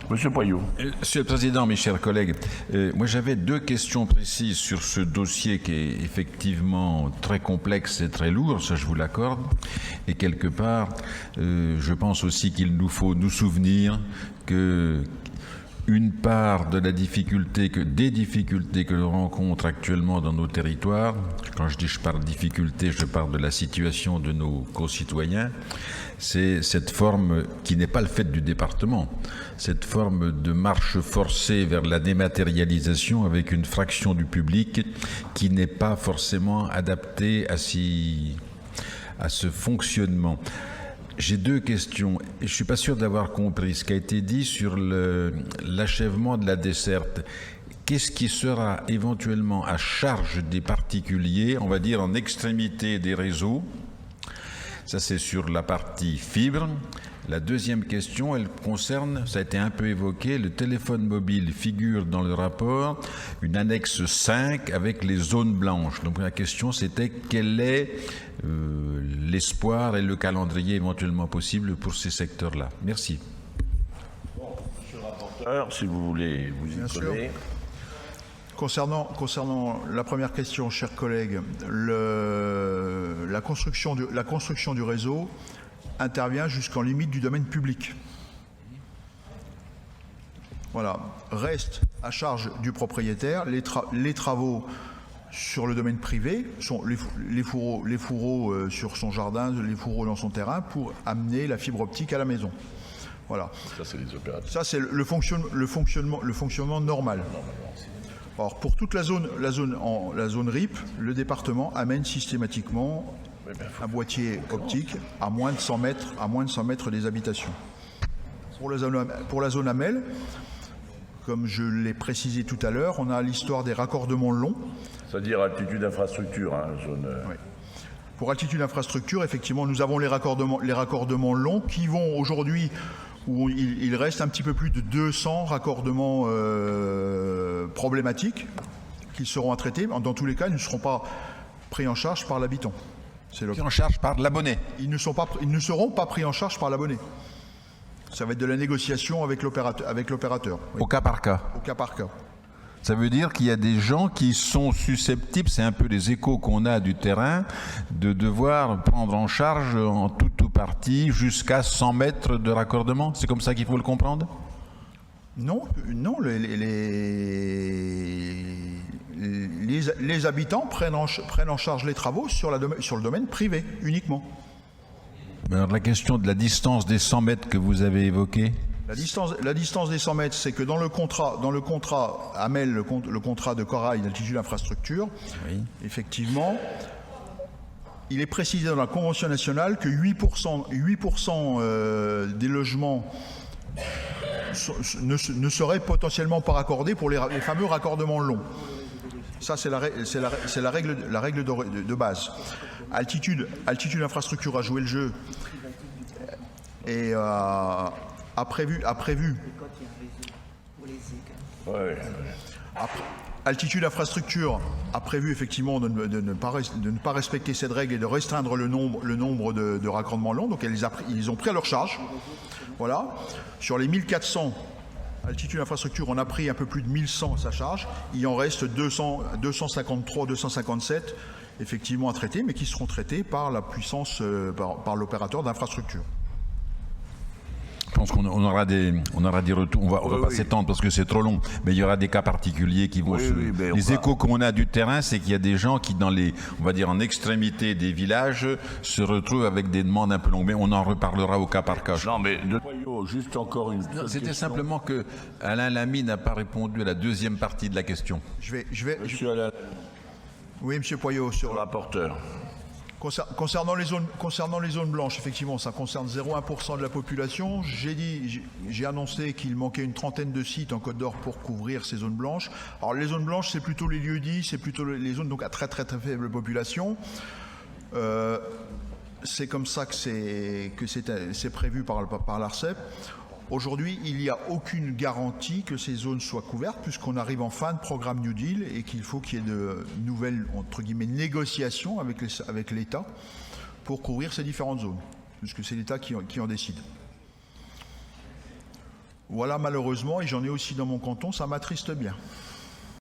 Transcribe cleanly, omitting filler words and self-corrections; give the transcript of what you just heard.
Monsieur Poyot. Monsieur le Président, mes chers collègues, moi j'avais deux questions précises sur ce dossier qui est effectivement très complexe et très lourd, ça je vous l'accorde. Et quelque part, je pense aussi qu'il nous faut nous souvenir que une part de la difficulté, des difficultés que l'on rencontre actuellement dans nos territoires, quand je parle de difficulté, je parle de la situation de nos concitoyens, c'est cette forme qui n'est pas le fait du département, cette forme de marche forcée vers la dématérialisation avec une fraction du public qui n'est pas forcément adaptée à ce fonctionnement. J'ai deux questions et je ne suis pas sûr d'avoir compris ce qui a été dit sur l'achèvement de la desserte. Qu'est-ce qui sera éventuellement à charge des particuliers, on va dire en extrémité des réseaux? Ça, c'est sur la partie fibre. La deuxième question, elle concerne, ça a été un peu évoqué, le téléphone mobile figure dans le rapport une annexe 5 avec les zones blanches. Donc la question, c'était quel est l'espoir et le calendrier éventuellement possible pour ces secteurs-là. Merci. Bon, monsieur le rapporteur, si vous voulez vous y coller. Concernant la première question, chers collègues, la construction du réseau intervient jusqu'en limite du domaine public. Voilà. Reste à charge du propriétaire les travaux sur le domaine privé, sont les fourreaux sur son jardin, les fourreaux dans son terrain pour amener la fibre optique à la maison. Voilà. Ça, c'est les opérateurs. Ça, c'est le fonctionnement normal. Or, pour toute la zone RIP, le département amène systématiquement un boîtier optique à moins de 100 mètres des habitations. Pour la zone AMEL, comme je l'ai précisé tout à l'heure, on a l'histoire des raccordements longs. C'est-à-dire altitude infrastructure, zone. Oui. Pour altitude infrastructure, effectivement, nous avons les raccordements longs qui vont aujourd'hui, où il reste un petit peu plus de 200 raccordements problématiques qui seront à traiter. Dans tous les cas, ils ne seront pas pris en charge par l'habitant. Pris en charge par l'abonné. Ils ne seront pas pris en charge par l'abonné. Ça va être de la négociation avec l'opérateur. Oui. Au cas par cas. Au cas par cas. Ça veut dire qu'il y a des gens qui sont susceptibles, c'est un peu les échos qu'on a du terrain, de devoir prendre en charge en tout ou partie jusqu'à 100 mètres de raccordement. C'est comme ça qu'il faut le comprendre? Non, les habitants prennent en charge les travaux sur le domaine privé uniquement. Alors la question de la distance des 100 mètres que vous avez évoquée? La distance des 100 mètres, c'est que dans le contrat AMEL, le contrat de Corail d'altitude infrastructure, oui. Effectivement, il est précisé dans la Convention nationale que 8% des logements ne seraient potentiellement pas raccordés pour les fameux raccordements longs. Ça, c'est la règle de base. Altitude infrastructure a joué le jeu et a prévu. Altitude infrastructure a prévu effectivement de ne pas respecter cette règle et de restreindre le nombre de raccordements longs. Donc ils ont pris à leur charge. Voilà. Sur les 1400 altitude infrastructure, on a pris un peu plus de 1100 à sa charge. Il en reste 253, 257 effectivement à traiter, mais qui seront traités par la puissance, par l'opérateur d'infrastructure. Je pense qu'on aura des retours. On va pas s'étendre parce que c'est trop long, mais il y aura des cas particuliers qui vont les échos qu'on a du terrain, c'est qu'il y a des gens qui, on va dire en extrémité des villages, se retrouvent avec des demandes un peu longues. Mais on en reparlera au cas par cas. Non, mais juste encore une. C'était simplement que Alain Lamy n'a pas répondu à la deuxième partie de la question. Monsieur Alain. Oui, monsieur Poyot, sur le rapporteur. Concernant les zones blanches, effectivement, ça concerne 0,1% de la population. J'ai annoncé qu'il manquait une trentaine de sites en Côte d'Or pour couvrir ces zones blanches. Alors les zones blanches, c'est plutôt les lieux-dits, c'est plutôt les zones donc à très très très faible population. C'est comme ça que c'est prévu par l'ARCEP. Aujourd'hui, il n'y a aucune garantie que ces zones soient couvertes puisqu'on arrive en fin de programme New Deal et qu'il faut qu'il y ait de nouvelles, entre guillemets, négociations avec l'État pour couvrir ces différentes zones, puisque c'est l'État qui en décide. Voilà, malheureusement, et j'en ai aussi dans mon canton, ça m'attriste bien.